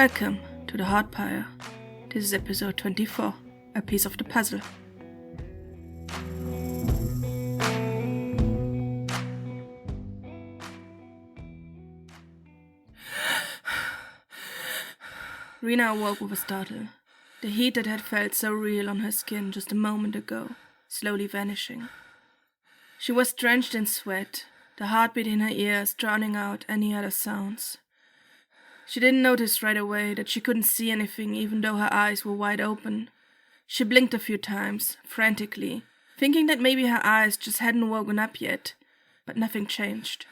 Welcome to the Hardpire. This is episode 24, a piece of the puzzle. Rena awoke with a startle. The heat that had felt so real on her skin just a moment ago, slowly vanishing. She was drenched in sweat, the heartbeat in her ears drowning out any other sounds. She didn't notice right away that she couldn't see anything even though her eyes were wide open. She blinked a few times, frantically, thinking that maybe her eyes just hadn't woken up yet, but nothing changed.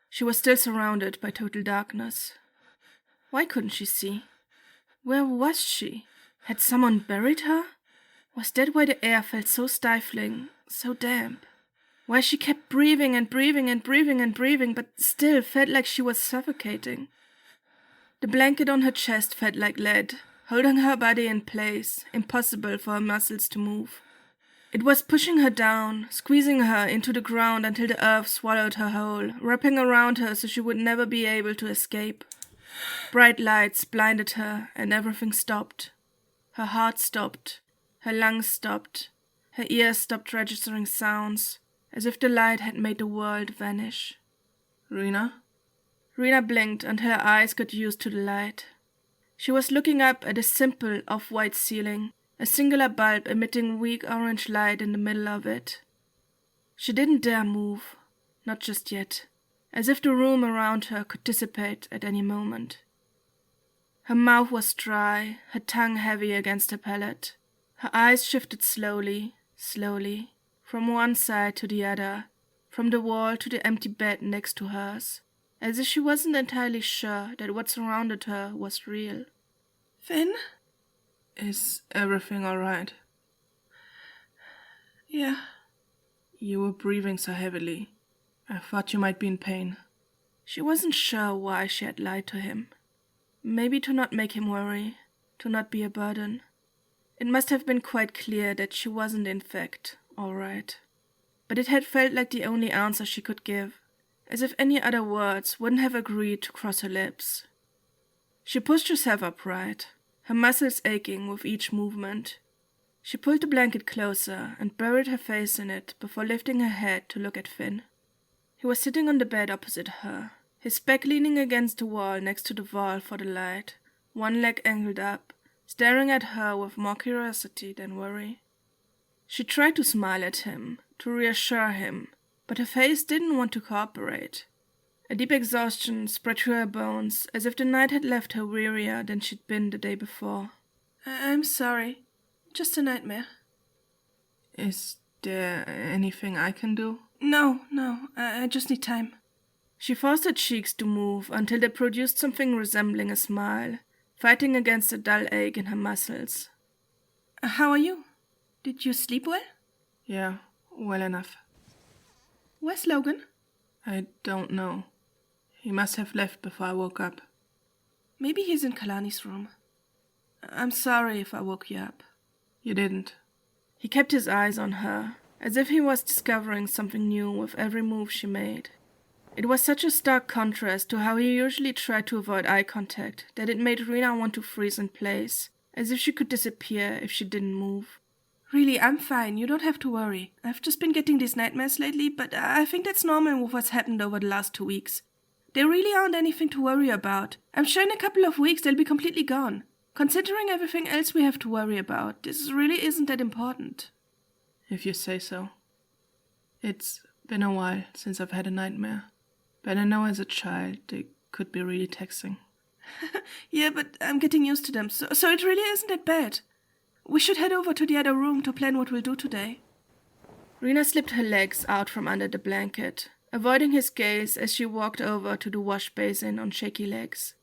She was still surrounded by total darkness. Why couldn't she see? Where was she? Had someone buried her? Was that why the air felt so stifling, so damp? Why she kept breathing and breathing and breathing and breathing, but still felt like she was suffocating? The blanket on her chest felt like lead, holding her body in place, impossible for her muscles to move. It was pushing her down, squeezing her into the ground until the earth swallowed her whole, wrapping around her so she would never be able to escape. Bright lights blinded her, and everything stopped. Her heart stopped, her lungs stopped, her ears stopped registering sounds, as if the light had made the world vanish. Rena? Rena blinked until her eyes got used to the light. She was looking up at a simple off-white ceiling, a singular bulb emitting weak orange light in the middle of it. She didn't dare move, not just yet, as if the room around her could dissipate at any moment. Her mouth was dry, her tongue heavy against her palate. Her eyes shifted slowly, slowly, from one side to the other, from the wall to the empty bed next to hers, as if she wasn't entirely sure that what surrounded her was real. Finn? Is everything all right? Yeah. You were breathing so heavily. I thought you might be in pain. She wasn't sure why she had lied to him. Maybe to not make him worry, to not be a burden. It must have been quite clear that she wasn't in fact all right. But it had felt like the only answer she could give, as if any other words wouldn't have agreed to cross her lips. She pushed herself upright, her muscles aching with each movement. She pulled the blanket closer and buried her face in it before lifting her head to look at Finn. He was sitting on the bed opposite her, his back leaning against the wall next to the wall for the light, one leg angled up, staring at her with more curiosity than worry. She tried to smile at him, to reassure him, but her face didn't want to cooperate. A deep exhaustion spread through her bones, as if the night had left her wearier than she'd been the day before. I'm sorry. Just a nightmare. Is there anything I can do? No. I just need time. She forced her cheeks to move until they produced something resembling a smile, fighting against a dull ache in her muscles. How are you? Did you sleep well? Yeah, well enough. Where's Logan? I don't know. He must have left before I woke up. Maybe he's in Kalani's room. I'm sorry if I woke you up. You didn't. He kept his eyes on her, as if he was discovering something new with every move she made. It was such a stark contrast to how he usually tried to avoid eye contact that it made Rena want to freeze in place, as if she could disappear if she didn't move. Really, I'm fine. You don't have to worry. I've just been getting these nightmares lately, but I think that's normal with what's happened over the last 2 weeks. There really aren't anything to worry about. I'm sure in a couple of weeks they'll be completely gone. Considering everything else we have to worry about, this really isn't that important. If you say so. It's been a while since I've had a nightmare, but I know as a child they could be really taxing. Yeah, but I'm getting used to them, so it really isn't that bad. We should head over to the other room to plan what we'll do today. Rena slipped her legs out from under the blanket, avoiding his gaze as she walked over to the wash basin on shaky legs.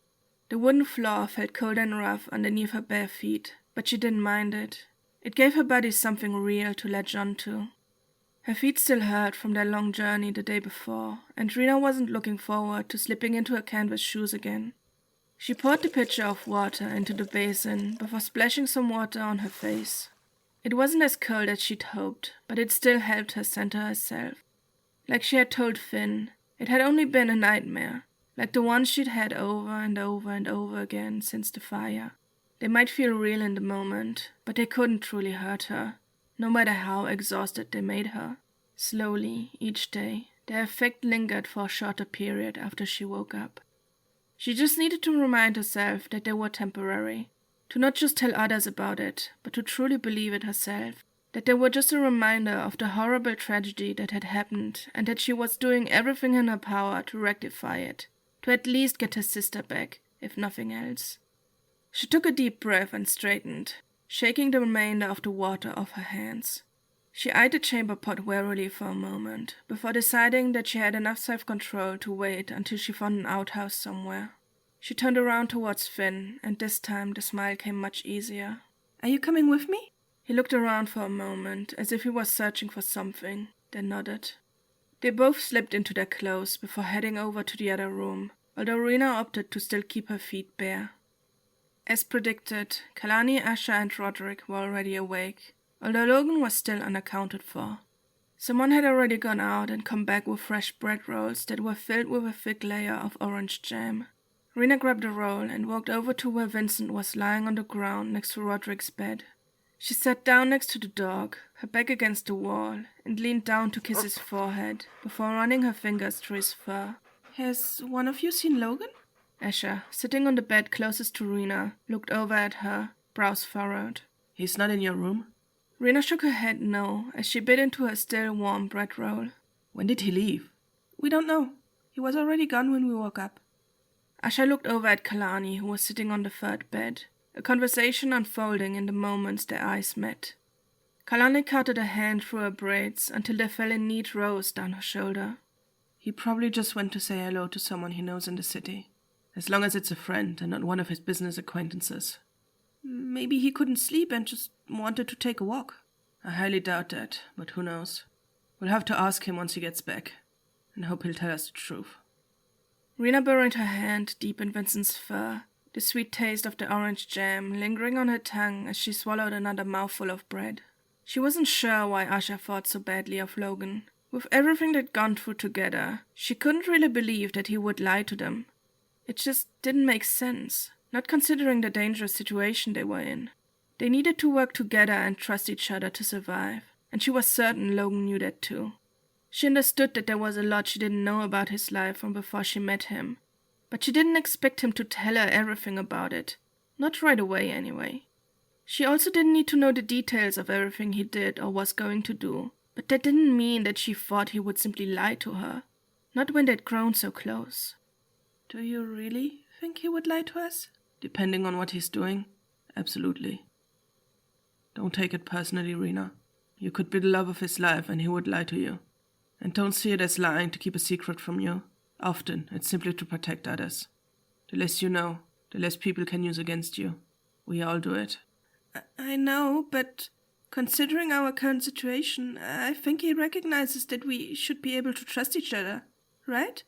The wooden floor felt cold and rough underneath her bare feet, but she didn't mind it. It gave her body something real to latch onto. Her feet still hurt from their long journey the day before, and Rena wasn't looking forward to slipping into her canvas shoes again. She poured the pitcher of water into the basin before splashing some water on her face. It wasn't as cold as she'd hoped, but it still helped her center herself. Like she had told Finn, it had only been a nightmare, like the ones she'd had over and over and over again since the fire. They might feel real in the moment, but they couldn't truly hurt her, no matter how exhausted they made her. Slowly, each day, their effect lingered for a shorter period after she woke up. She just needed to remind herself that they were temporary, to not just tell others about it, but to truly believe it herself, that they were just a reminder of the horrible tragedy that had happened and that she was doing everything in her power to rectify it, to at least get her sister back, if nothing else. She took a deep breath and straightened, shaking the remainder of the water off her hands. She eyed the chamber pot warily for a moment, before deciding that she had enough self-control to wait until she found an outhouse somewhere. She turned around towards Finn, and this time the smile came much easier. Are you coming with me? He looked around for a moment, as if he was searching for something, then nodded. They both slipped into their clothes before heading over to the other room, although Rena opted to still keep her feet bare. As predicted, Kalani, Asha and Rodrick were already awake, although Logan was still unaccounted for. Someone had already gone out and come back with fresh bread rolls that were filled with a thick layer of orange jam. Rena grabbed a roll and walked over to where Vincent was lying on the ground next to Rodrick's bed. She sat down next to the dog, her back against the wall, and leaned down to kiss his forehead, before running her fingers through his fur. Has one of you seen Logan? Asha, sitting on the bed closest to Rena, looked over at her, brows furrowed. He's not in your room? Rena shook her head no, as she bit into her still warm bread roll. When did he leave? We don't know. He was already gone when we woke up. Asha looked over at Kalani, who was sitting on the third bed, a conversation unfolding in the moments their eyes met. Kalani caught her hand through her braids until they fell in neat rows down her shoulder. He probably just went to say hello to someone he knows in the city. As long as it's a friend and not one of his business acquaintances. Maybe he couldn't sleep and just wanted to take a walk. I highly doubt that, but who knows. We'll have to ask him once he gets back, and hope he'll tell us the truth. Rena buried her hand deep in Vincent's fur, the sweet taste of the orange jam lingering on her tongue as she swallowed another mouthful of bread. She wasn't sure why Asha thought so badly of Logan. With everything they'd gone through together, she couldn't really believe that he would lie to them. It just didn't make sense, not considering the dangerous situation they were in. They needed to work together and trust each other to survive, and she was certain Logan knew that too. She understood that there was a lot she didn't know about his life from before she met him, but she didn't expect him to tell her everything about it, not right away anyway. She also didn't need to know the details of everything he did or was going to do, but that didn't mean that she thought he would simply lie to her, not when they'd grown so close. Do you really think he would lie to us? Depending on what he's doing, absolutely. Don't take it personally, Rena. You could be the love of his life and he would lie to you. And don't see it as lying to keep a secret from you. Often, it's simply to protect others. The less you know, the less people can use against you. We all do it. I know, but considering our current situation, I think he recognizes that we should be able to trust each other, right?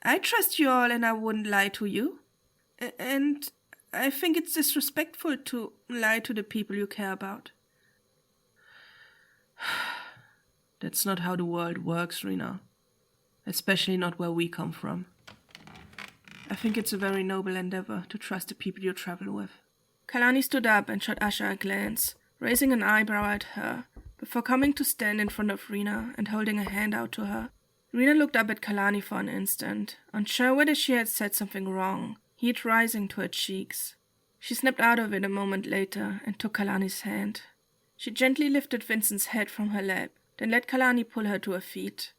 I trust you all and I wouldn't lie to you. And I think it's disrespectful to lie to the people you care about. That's not how the world works, Rena. Especially not where we come from. I think it's a very noble endeavor to trust the people you travel with. Kalani stood up and shot Asha a glance, raising an eyebrow at her, before coming to stand in front of Rena and holding a hand out to her. Rena looked up at Kalani for an instant, unsure whether she had said something wrong, heat rising to her cheeks. She snapped out of it a moment later and took Kalani's hand. She gently lifted Vincent's head from her lap, then let Kalani pull her to her feet.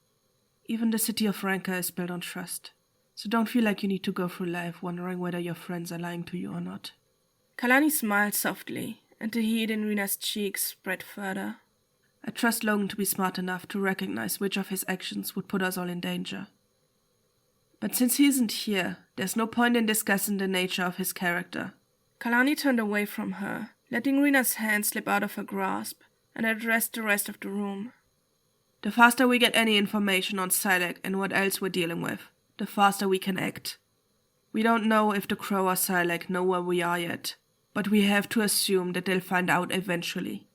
Even the city of Ranka is built on trust, so don't feel like you need to go through life wondering whether your friends are lying to you or not. Kalani smiled softly, and the heat in Rena's cheeks spread further. I trust Logan to be smart enough to recognize which of his actions would put us all in danger. But since he isn't here, there's no point in discussing the nature of his character. Kalani turned away from her, letting Rena's hand slip out of her grasp, and addressed the rest of the room. The faster we get any information on Silac and what else we're dealing with, the faster we can act. We don't know if the Crow or Silac know where we are yet, but we have to assume that they'll find out eventually.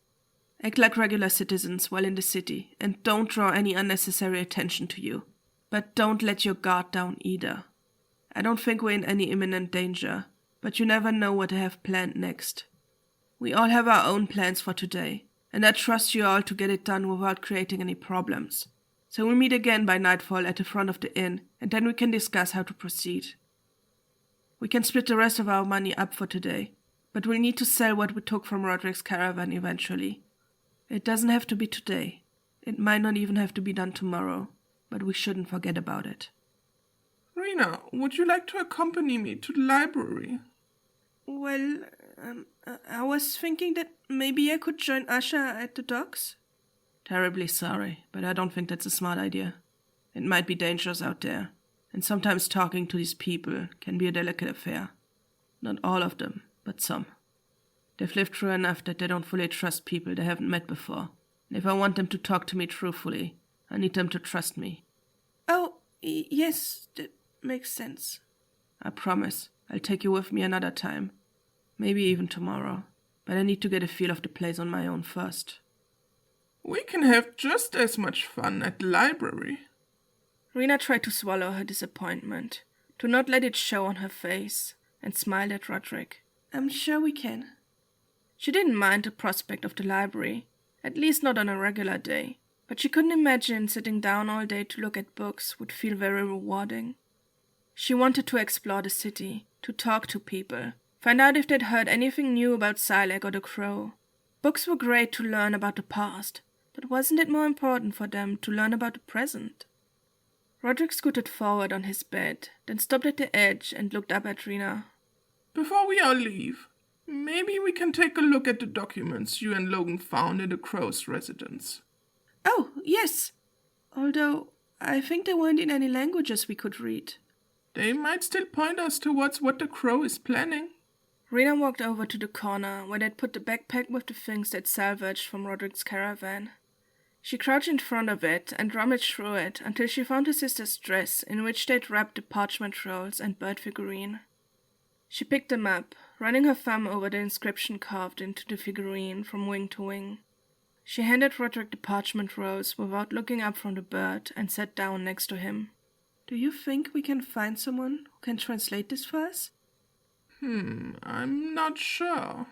Act like regular citizens while in the city, and don't draw any unnecessary attention to you. But don't let your guard down either. I don't think we're in any imminent danger, but you never know what they have planned next. We all have our own plans for today, and I trust you all to get it done without creating any problems. So we'll meet again by nightfall at the front of the inn, and then we can discuss how to proceed. We can split the rest of our money up for today, but we'll need to sell what we took from Rodrick's caravan eventually. It doesn't have to be today. It might not even have to be done tomorrow, but we shouldn't forget about it. Rena, would you like to accompany me to the library? Well, I was thinking that maybe I could join Asha at the docks. Terribly sorry, but I don't think that's a smart idea. It might be dangerous out there, and sometimes talking to these people can be a delicate affair. Not all of them, but some. They've lived through enough that they don't fully trust people they haven't met before. And if I want them to talk to me truthfully, I need them to trust me. Oh, yes, that makes sense. I promise, I'll take you with me another time. Maybe even tomorrow. But I need to get a feel of the place on my own first. We can have just as much fun at the library. Rena tried to swallow her disappointment, to not let it show on her face, and smiled at Rodrick. I'm sure we can. She didn't mind the prospect of the library, at least not on a regular day, but she couldn't imagine sitting down all day to look at books would feel very rewarding. She wanted to explore the city, to talk to people, find out if they'd heard anything new about Silac or the Crow. Books were great to learn about the past, but wasn't it more important for them to learn about the present? Rodrick scooted forward on his bed, then stopped at the edge and looked up at Rena. Before we all leave, maybe we can take a look at the documents you and Logan found in the Crow's residence. Oh, yes. Although, I think there weren't in any languages we could read. They might still point us towards what the Crow is planning. Rena walked over to the corner where they'd put the backpack with the things they'd salvaged from Rodrick's caravan. She crouched in front of it and rummaged through it until she found her sister's dress in which they'd wrapped the parchment rolls and bird figurine. She picked them up, running her thumb over the inscription carved into the figurine from wing to wing. She handed Rodrick the parchment rolls without looking up from the bird and sat down next to him. Do you think we can find someone who can translate this for us? I'm not sure.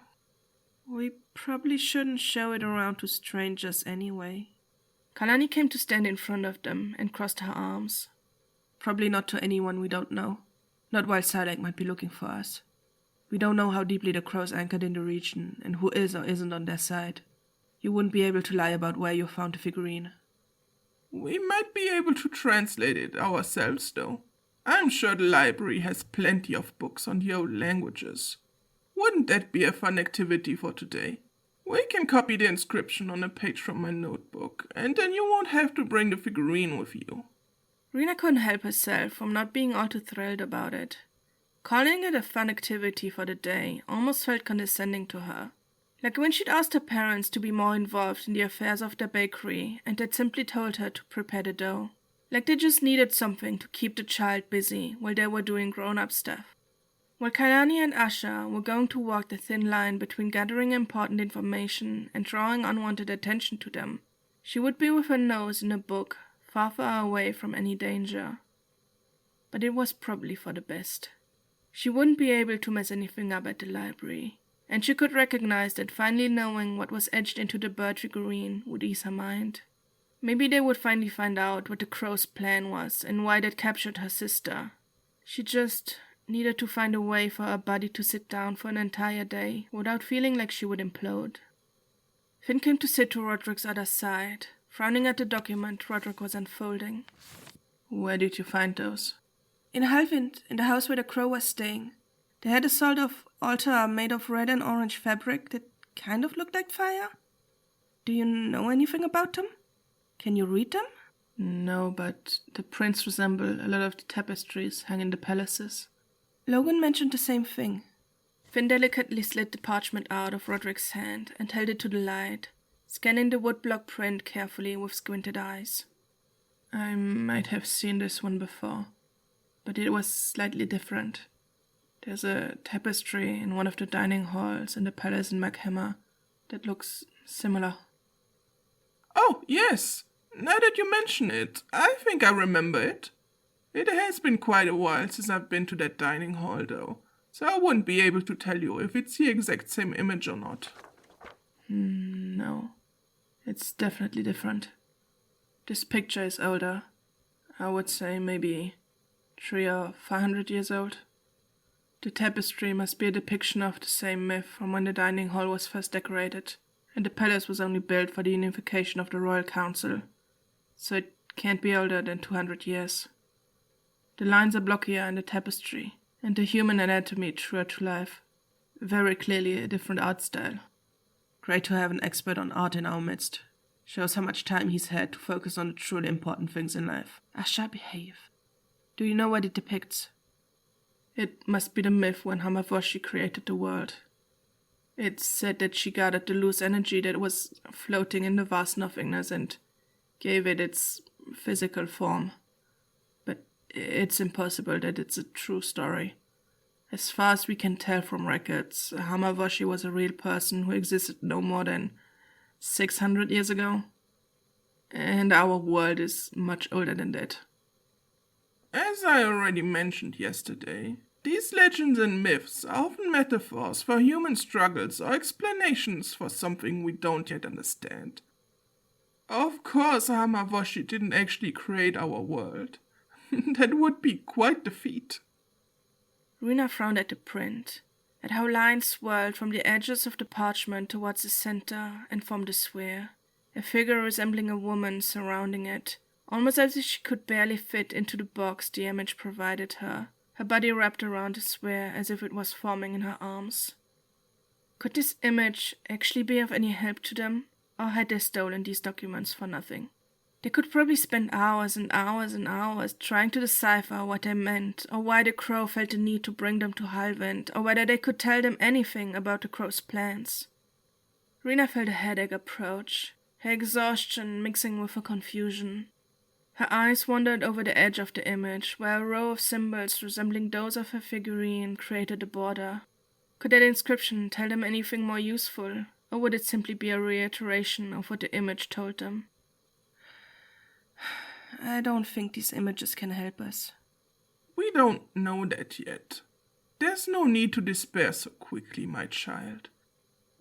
We probably shouldn't show it around to strangers anyway. Kalani came to stand in front of them and crossed her arms. Probably not to anyone we don't know. Not while Silac might be looking for us. We don't know how deeply the Crow's anchored in the region and who is or isn't on their side. You wouldn't be able to lie about where you found the figurine. We might be able to translate it ourselves, though. I'm sure the library has plenty of books on the old languages. Wouldn't that be a fun activity for today? We can copy the inscription on a page from my notebook, and then you won't have to bring the figurine with you. Rena couldn't help herself from not being all too thrilled about it. Calling it a fun activity for the day almost felt condescending to her. Like when she'd asked her parents to be more involved in the affairs of their bakery and they'd simply told her to prepare the dough. Like they just needed something to keep the child busy while they were doing grown-up stuff. While Kailani and Asha were going to walk the thin line between gathering important information and drawing unwanted attention to them, she would be with her nose in a book, far, far away from any danger. But it was probably for the best. She wouldn't be able to mess anything up at the library, and she could recognize that finally knowing what was etched into the bird figurine would ease her mind. Maybe they would finally find out what the Crow's plan was and why they'd captured her sister. She just needed to find a way for her body to sit down for an entire day without feeling like she would implode. Finn came to sit to Rodrick's other side, frowning at the document Rodrick was unfolding. Where did you find those? In Halvind, in the house where the Crow was staying. They had a sort of altar made of red and orange fabric that kind of looked like fire. Do you know anything about them? Can you read them? No, but the prints resemble a lot of the tapestries hung in the palaces. Logan mentioned the same thing. Finn delicately slid the parchment out of Rodrick's hand and held it to the light, scanning the woodblock print carefully with squinted eyes. I might have seen this one before, but it was slightly different. There's a tapestry in one of the dining halls in the palace in Maghemma that looks similar. Oh, yes! Now that you mention it, I think I remember it. It has been quite a while since I've been to that dining hall, though, so I wouldn't be able to tell you if it's the exact same image or not. No, it's definitely different. This picture is older. I would say maybe 300 or 500 years old. The tapestry must be a depiction of the same myth from when the dining hall was first decorated, and the palace was only built for the unification of the royal council, so it can't be older than 200 years. The lines are blockier in the tapestry, and the human anatomy truer to life. Very clearly a different art style. Great to have an expert on art in our midst. Shows how much time he's had to focus on the truly important things in life. I shall behave. Do you know what it depicts? It must be the myth when Hamawashi created the world. It's said that she gathered the loose energy that was floating in the vast nothingness and gave it its physical form. But it's impossible that it's a true story. As far as we can tell from records, Hamawashi was a real person who existed no more than 600 years ago. And our world is much older than that. As I already mentioned yesterday, these legends and myths are often metaphors for human struggles or explanations for something we don't yet understand. Of course, Hamawashi didn't actually create our world. That would be quite the feat. Rena frowned at the print, at how lines swirled from the edges of the parchment towards the center and formed a sphere, a figure resembling a woman surrounding it, almost as if she could barely fit into the box the image provided her, her body wrapped around the sphere as if it was forming in her arms. Could this image actually be of any help to them, or had they stolen these documents for nothing? They could probably spend hours and hours and hours trying to decipher what they meant, or why the crow felt the need to bring them to Hallwind, or whether they could tell them anything about the crow's plans. Rena felt a headache approach, her exhaustion mixing with her confusion. Her eyes wandered over the edge of the image, where a row of symbols resembling those of her figurine created a border. Could that inscription tell them anything more useful, or would it simply be a reiteration of what the image told them? I don't think these images can help us. We don't know that yet. There's no need to despair so quickly, my child.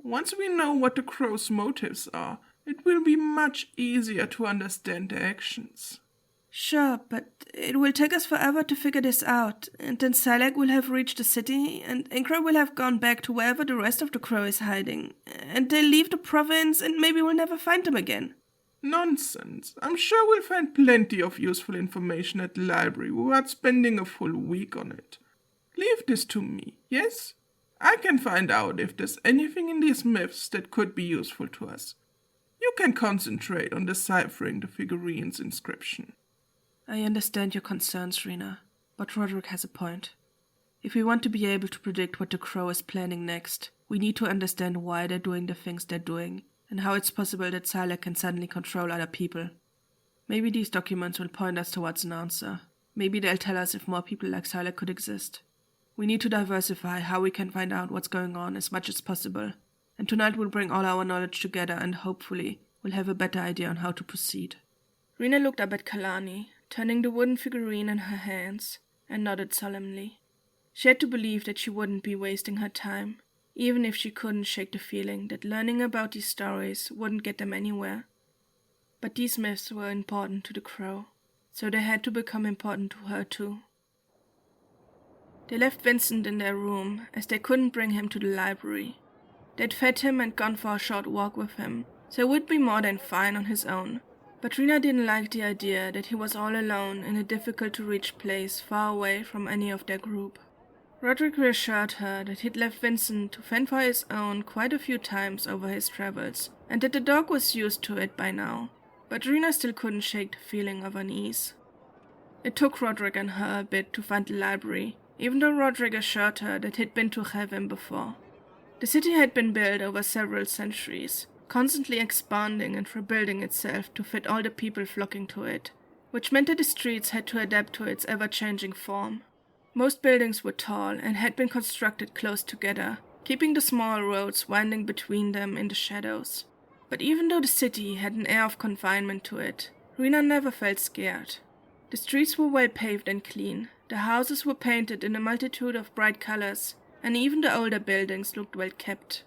Once we know what the crow's motives are, it will be much easier to understand their actions. Sure, but it will take us forever to figure this out, and then Silac will have reached the city, and Inkra will have gone back to wherever the rest of the crow is hiding, and they'll leave the province, and maybe we'll never find them again. Nonsense. I'm sure we'll find plenty of useful information at the library without spending a full week on it. Leave this to me, yes? I can find out if there's anything in these myths that could be useful to us. You can concentrate on deciphering the figurine's inscription. I understand your concerns, Rena, but Rodrick has a point. If we want to be able to predict what the crow is planning next, we need to understand why they're doing the things they're doing, and how it's possible that Silac can suddenly control other people. Maybe these documents will point us towards an answer. Maybe they'll tell us if more people like Silac could exist. We need to diversify how we can find out what's going on as much as possible, and tonight we'll bring all our knowledge together and hopefully we'll have a better idea on how to proceed. Rena looked up at Kalani, turning the wooden figurine in her hands, and nodded solemnly. She had to believe that she wouldn't be wasting her time, even if she couldn't shake the feeling that learning about these stories wouldn't get them anywhere. But these myths were important to the crow, so they had to become important to her too. They left Vincent in their room, as they couldn't bring him to the library. They'd fed him and gone for a short walk with him, so he would be more than fine on his own. But Rena didn't like the idea that he was all alone in a difficult-to-reach place far away from any of their group. Rodrick reassured her that he'd left Vincent to fend for his own quite a few times over his travels, and that the dog was used to it by now. But Rena still couldn't shake the feeling of unease. It took Rodrick and her a bit to find the library, even though Rodrick assured her that he'd been to Hrevim before. The city had been built over several centuries, constantly expanding and rebuilding itself to fit all the people flocking to it, which meant that the streets had to adapt to its ever-changing form. Most buildings were tall and had been constructed close together, keeping the small roads winding between them in the shadows. But even though the city had an air of confinement to it, Rena never felt scared. The streets were well paved and clean, the houses were painted in a multitude of bright colors, and even the older buildings looked well kept.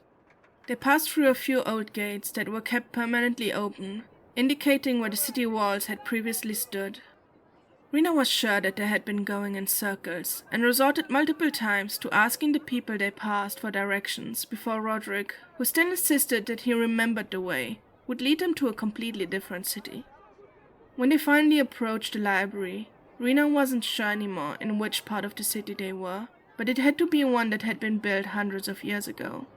They passed through a few old gates that were kept permanently open, indicating where the city walls had previously stood. Rena was sure that they had been going in circles, and resorted multiple times to asking the people they passed for directions before Rodrick, who still insisted that he remembered the way, would lead them to a completely different city. When they finally approached the library, Rena wasn't sure anymore in which part of the city they were, but it had to be one that had been built hundreds of years ago.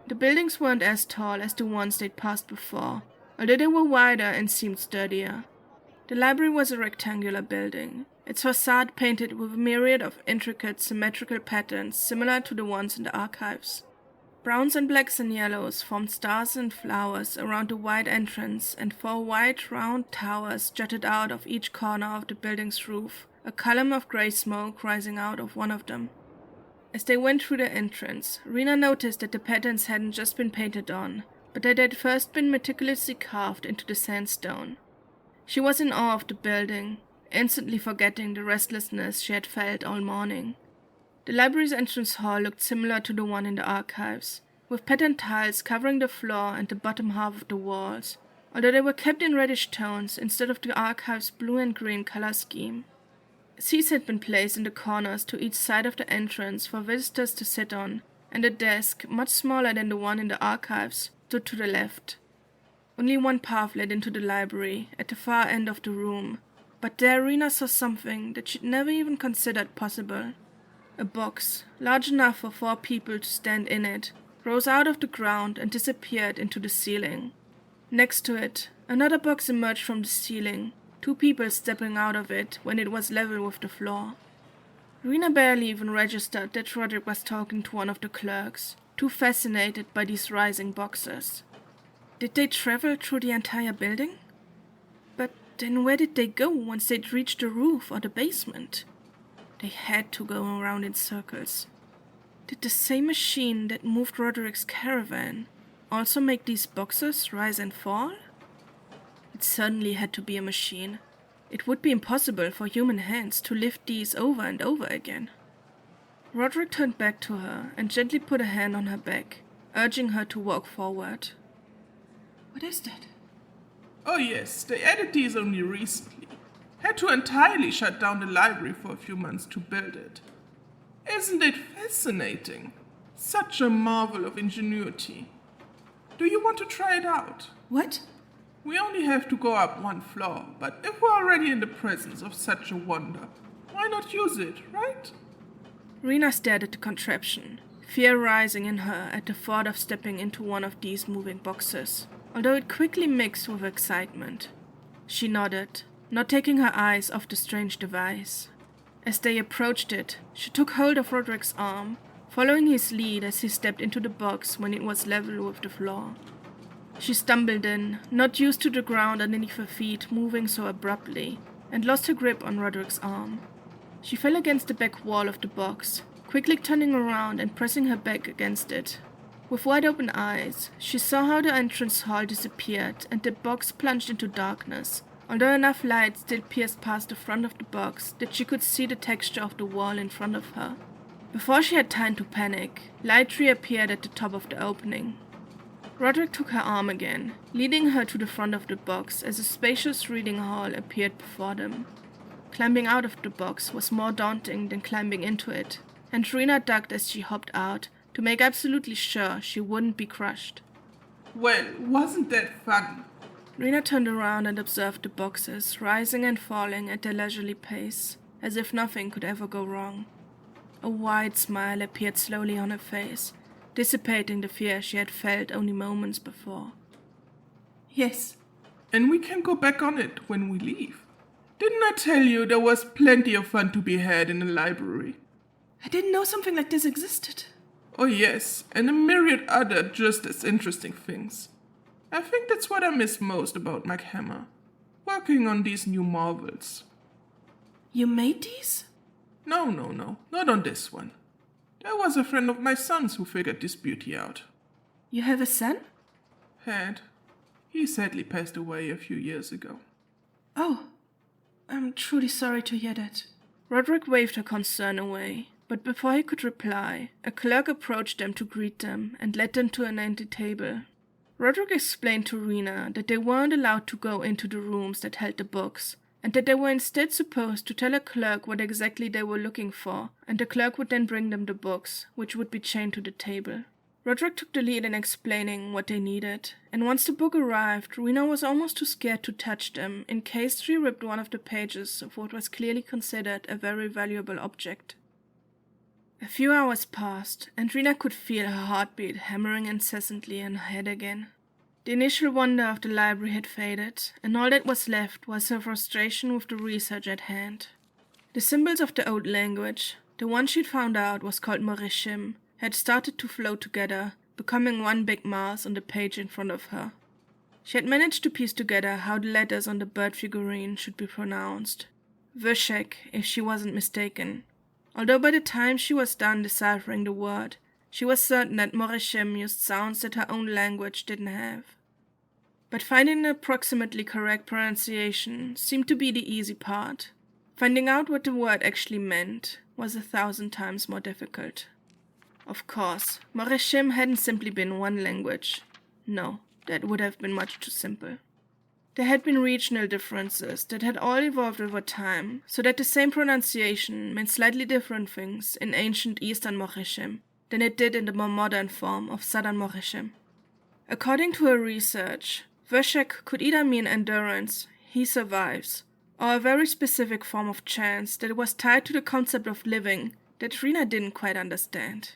The buildings weren't as tall as the ones they'd passed before, although they were wider and seemed sturdier. The library was a rectangular building, its facade painted with a myriad of intricate symmetrical patterns similar to the ones in the archives. Browns and blacks and yellows formed stars and flowers around the wide entrance, and 4 white, round towers jutted out of each corner of the building's roof, a column of grey smoke rising out of one of them. As they went through the entrance, Rena noticed that the patterns hadn't just been painted on, but that they'd first been meticulously carved into the sandstone. She was in awe of the building, instantly forgetting the restlessness she had felt all morning. The library's entrance hall looked similar to the one in the archives, with patterned tiles covering the floor and the bottom half of the walls, although they were kept in reddish tones instead of the archive's blue and green color scheme. Seats had been placed in the corners to each side of the entrance for visitors to sit on, and a desk, much smaller than the one in the archives, stood to the left. Only one path led into the library, at the far end of the room, but there Rena saw something that she'd never even considered possible. A box, large enough for 4 people to stand in it, rose out of the ground and disappeared into the ceiling. Next to it, another box emerged from the ceiling, 2 people stepping out of it when it was level with the floor. Rena barely even registered that Rodrick was talking to one of the clerks, too fascinated by these rising boxes. Did they travel through the entire building? But then where did they go once they'd reached the roof or the basement? They had to go around in circles. Did the same machine that moved Roderick's caravan also make these boxes rise and fall? It certainly had to be a machine. It would be impossible for human hands to lift these over and over again. Rodrick turned back to her and gently put a hand on her back, urging her to walk forward. What is that? Oh yes, they added these only recently. Had to entirely shut down the library for a few months to build it. Isn't it fascinating? Such a marvel of ingenuity. Do you want to try it out? What? We only have to go up 1 floor, but if we're already in the presence of such a wonder, why not use it, right? Rena stared at the contraption, fear rising in her at the thought of stepping into one of these moving boxes, although it quickly mixed with excitement. She nodded, not taking her eyes off the strange device. As they approached it, she took hold of Roderick's arm, following his lead as he stepped into the box when it was level with the floor. She stumbled in, not used to the ground underneath her feet moving so abruptly, and lost her grip on Roderick's arm. She fell against the back wall of the box, quickly turning around and pressing her back against it. With wide-open eyes, she saw how the entrance hall disappeared and the box plunged into darkness, although enough light still pierced past the front of the box that she could see the texture of the wall in front of her. Before she had time to panic, light reappeared at the top of the opening. Rodrick took her arm again, leading her to the front of the box as a spacious reading hall appeared before them. Climbing out of the box was more daunting than climbing into it, and Rena ducked as she hopped out to make absolutely sure she wouldn't be crushed. Well, wasn't that fun? Rena turned around and observed the boxes rising and falling at their leisurely pace, as if nothing could ever go wrong. A wide smile appeared slowly on her face, dissipating the fear she had felt only moments before. Yes. And we can go back on it when we leave. Didn't I tell you there was plenty of fun to be had in the library? I didn't know something like this existed. Oh yes, and a myriad other just as interesting things. I think that's what I miss most about McHammer, working on these new marvels. You made these? No, not on this one. There was a friend of my son's who figured this beauty out. You have a son? Had. He sadly passed away a few years ago. Oh. I'm truly sorry to hear that. Rodrick waved her concern away, but before he could reply, a clerk approached them to greet them and led them to an empty table. Rodrick explained to Rena that they weren't allowed to go into the rooms that held the books, and that they were instead supposed to tell a clerk what exactly they were looking for, and the clerk would then bring them the books, which would be chained to the table. Rodrick took the lead in explaining what they needed, and once the book arrived, Rena was almost too scared to touch them in case she ripped one of the pages of what was clearly considered a very valuable object. A few hours passed, and Rena could feel her heartbeat hammering incessantly in her head again. The initial wonder of the library had faded, and all that was left was her frustration with the research at hand. The symbols of the old language, the one she'd found out was called Morishim, had started to flow together, becoming one big mass on the page in front of her. She had managed to piece together how the letters on the bird figurine should be pronounced. Vishek, if she wasn't mistaken. Although by the time she was done deciphering the word, she was certain that Morishim used sounds that her own language didn't have. But finding the approximately correct pronunciation seemed to be the easy part. Finding out what the word actually meant was 1,000 times more difficult. Of course, Morishim hadn't simply been one language. No, that would have been much too simple. There had been regional differences that had all evolved over time, so that the same pronunciation meant slightly different things in ancient Eastern Morishim than it did in the more modern form of Southern Morishim. According to her research, Veshek could either mean endurance, he survives, or a very specific form of chance that was tied to the concept of living that Rena didn't quite understand.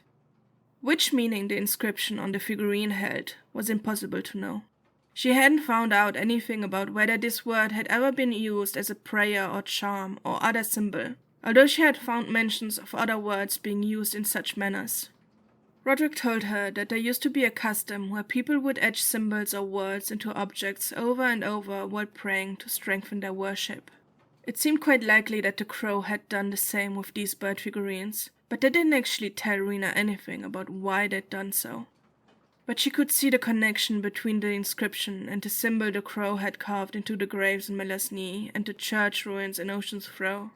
Which meaning the inscription on the figurine held was impossible to know. She hadn't found out anything about whether this word had ever been used as a prayer or charm or other symbol, although she had found mentions of other words being used in such manners. Rodrick told her that there used to be a custom where people would etch symbols or words into objects over and over while praying to strengthen their worship. It seemed quite likely that the crow had done the same with these bird figurines, but they didn't actually tell Rena anything about why they'd done so. But she could see the connection between the inscription and the symbol the crow had carved into the graves in Melasni and the church ruins in Ocean's Throw.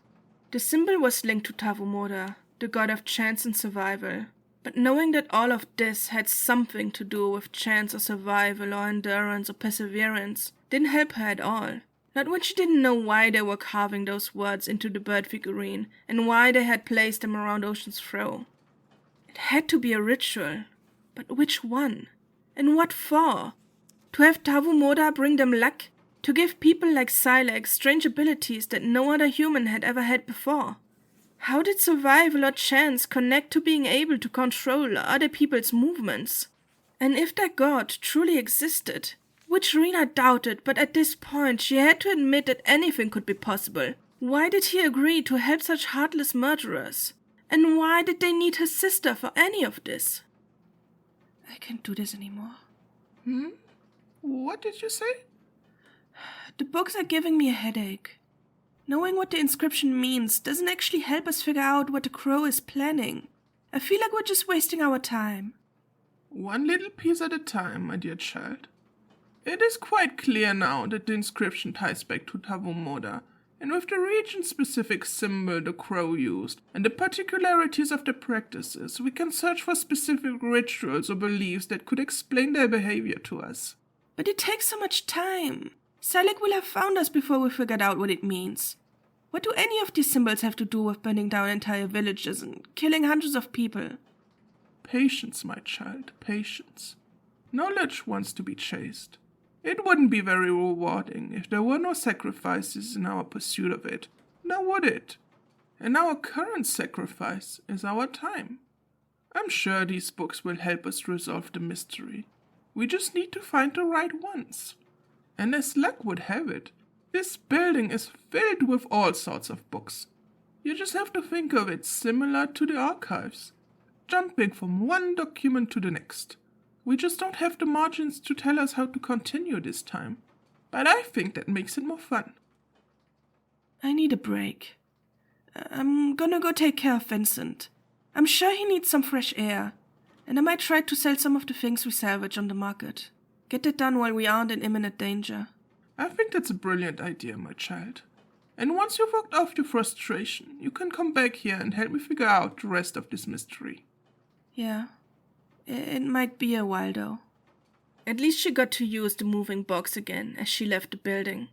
The symbol was linked to Tavumoda, the god of chance and survival, but knowing that all of this had something to do with chance or survival or endurance or perseverance didn't help her at all. Not when she didn't know why they were carving those words into the bird figurine and why they had placed them around Ocean's Throw. It had to be a ritual, but which one? And what for? To have Tavumoda bring them luck? To give people like Silac strange abilities that no other human had ever had before? How did survival or chance connect to being able to control other people's movements? And if that god truly existed, which Rena doubted, but at this point she had to admit that anything could be possible, why did he agree to help such heartless murderers? And why did they need her sister for any of this? I can't do this anymore. What did you say? The books are giving me a headache. Knowing what the inscription means doesn't actually help us figure out what the crow is planning. I feel like we're just wasting our time. One little piece at a time, my dear child. It is quite clear now that the inscription ties back to Tavumoda, and with the region-specific symbol the crow used, and the particularities of the practices, we can search for specific rituals or beliefs that could explain their behavior to us. But it takes so much time. Silac will have found us before we figured out what it means. What do any of these symbols have to do with burning down entire villages and killing hundreds of people? Patience, my child, patience. Knowledge wants to be chased. It wouldn't be very rewarding if there were no sacrifices in our pursuit of it, now would it? And our current sacrifice is our time. I'm sure these books will help us resolve the mystery. We just need to find the right ones. And as luck would have it, this building is filled with all sorts of books. You just have to think of it similar to the archives, jumping from one document to the next. We just don't have the margins to tell us how to continue this time. But I think that makes it more fun. I need a break. I'm gonna go take care of Vincent. I'm sure he needs some fresh air. And I might try to sell some of the things we salvage on the market. Get that done while we aren't in imminent danger. I think that's a brilliant idea, my child. And once you've worked off your frustration, you can come back here and help me figure out the rest of this mystery. Yeah. It might be a while, though. At least she got to use the moving box again as she left the building.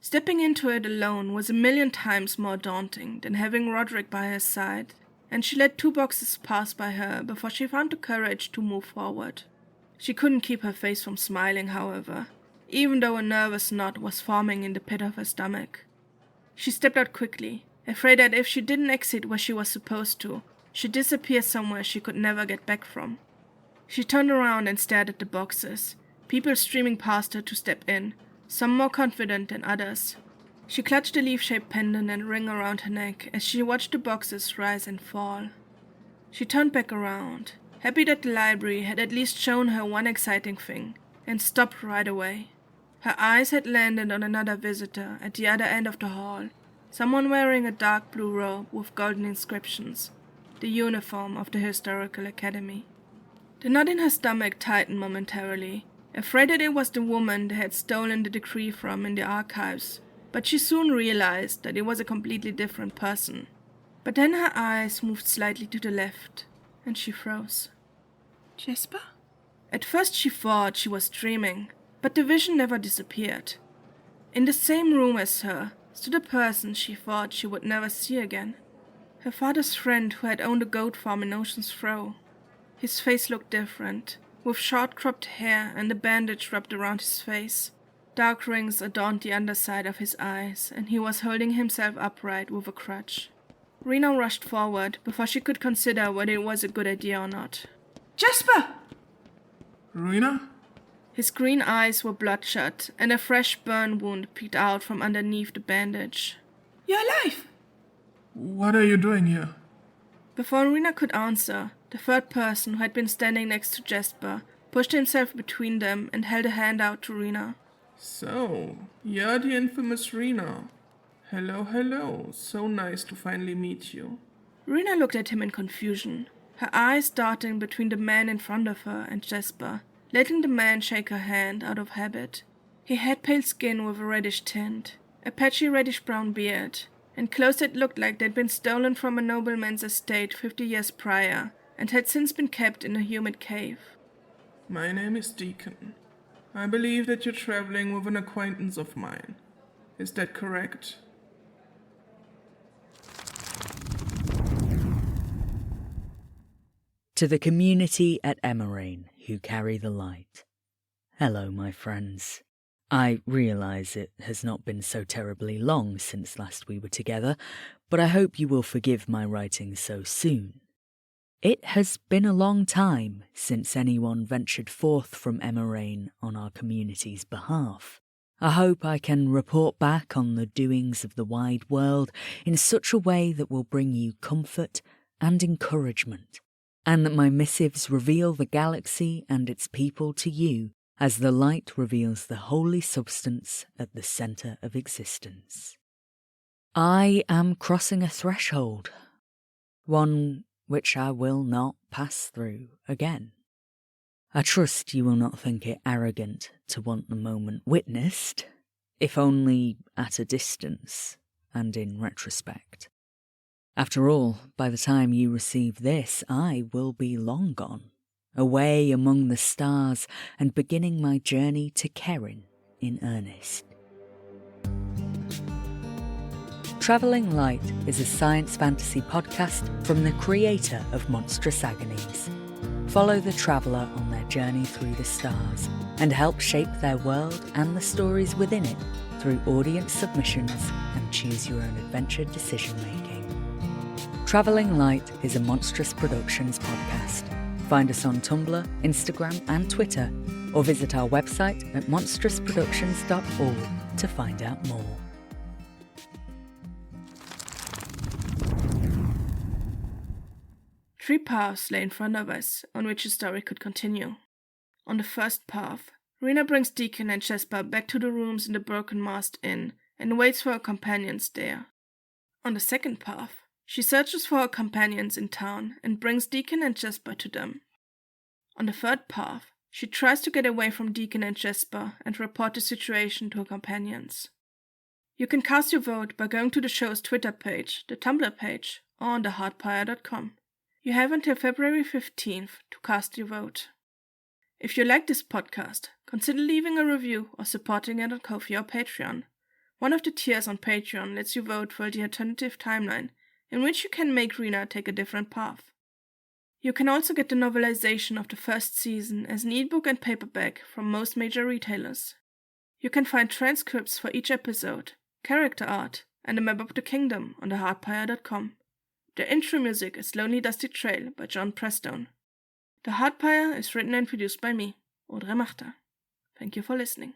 Stepping into it alone was 1,000,000 times more daunting than having Rodrick by her side, and she let 2 boxes pass by her before she found the courage to move forward. She couldn't keep her face from smiling, however, even though a nervous knot was forming in the pit of her stomach. She stepped out quickly, afraid that if she didn't exit where she was supposed to, she'd disappear somewhere she could never get back from. She turned around and stared at the boxes, people streaming past her to step in, some more confident than others. She clutched the leaf-shaped pendant and ring around her neck as she watched the boxes rise and fall. She turned back around, happy that the library had at least shown her one exciting thing, and stopped right away. Her eyes had landed on another visitor at the other end of the hall, someone wearing a dark blue robe with golden inscriptions, the uniform of the Historical Academy. The knot in her stomach tightened momentarily, afraid that it was the woman they had stolen the decree from in the archives, but she soon realized that it was a completely different person. But then her eyes moved slightly to the left, and she froze. Jasper? At first she thought she was dreaming, but the vision never disappeared. In the same room as her stood a person she thought she would never see again. Her father's friend who had owned a goat farm in Ocean's Throw. His face looked different, with short cropped hair and a bandage wrapped around his face. Dark rings adorned the underside of his eyes, and he was holding himself upright with a crutch. Rena rushed forward before she could consider whether it was a good idea or not. Jasper! Rena? His green eyes were bloodshot, and a fresh burn wound peeked out from underneath the bandage. You're alive! What are you doing here? Before Rena could answer, the third person who had been standing next to Jasper pushed himself between them and held a hand out to Rena. So, you're the infamous Rena. Hello, hello. So nice to finally meet you. Rena looked at him in confusion, her eyes darting between the man in front of her and Jasper, letting the man shake her hand out of habit. He had pale skin with a reddish tint, a patchy reddish-brown beard, and clothes that looked like they'd been stolen from a nobleman's estate 50 years prior, and had since been kept in a humid cave. My name is Deacon. I believe that you're traveling with an acquaintance of mine. Is that correct? To the community at Emerain who carry the light. Hello, my friends. I realise it has not been so terribly long since last we were together, but I hope you will forgive my writing so soon. It has been a long time since anyone ventured forth from Emerain on our community's behalf. I hope I can report back on the doings of the wide world in such a way that will bring you comfort and encouragement, and that my missives reveal the galaxy and its people to you as the light reveals the holy substance at the centre of existence. I am crossing a threshold, one which I will not pass through again. I trust you will not think it arrogant to want the moment witnessed, if only at a distance and in retrospect. After all, by the time you receive this, I will be long gone, away among the stars and beginning my journey to Kerin in earnest. Travelling Light is a science fantasy podcast from the creator of Monstrous Agonies. Follow the traveller on their journey through the stars and help shape their world and the stories within it through audience submissions and choose-your-own-adventure decision-making. Travelling Light is a Monstrous Productions podcast. Find us on Tumblr, Instagram and Twitter, or visit our website at monstrousproductions.org to find out more. Three paths lay in front of us on which the story could continue. On the first path, Rena brings Deacon and Jasper back to the rooms in the Broken Mast Inn and waits for her companions there. On the second path, she searches for her companions in town and brings Deacon and Jasper to them. On the third path, she tries to get away from Deacon and Jasper and report the situation to her companions. You can cast your vote by going to the show's Twitter page, the Tumblr page, or on theheartpire.com. You have until February 15th to cast your vote. If you like this podcast, consider leaving a review or supporting it on Ko-fi or Patreon. One of the tiers on Patreon lets you vote for the alternative timeline, in which you can make Rena take a different path. You can also get the novelisation of the first season as an ebook and paperback from most major retailers. You can find transcripts for each episode, character art, and a map of the kingdom on theheartpire.com. The intro music is Lonely Dusty Trail by John Prestone. The Heartpire is written and produced by me, Audrey Marta. Thank you for listening.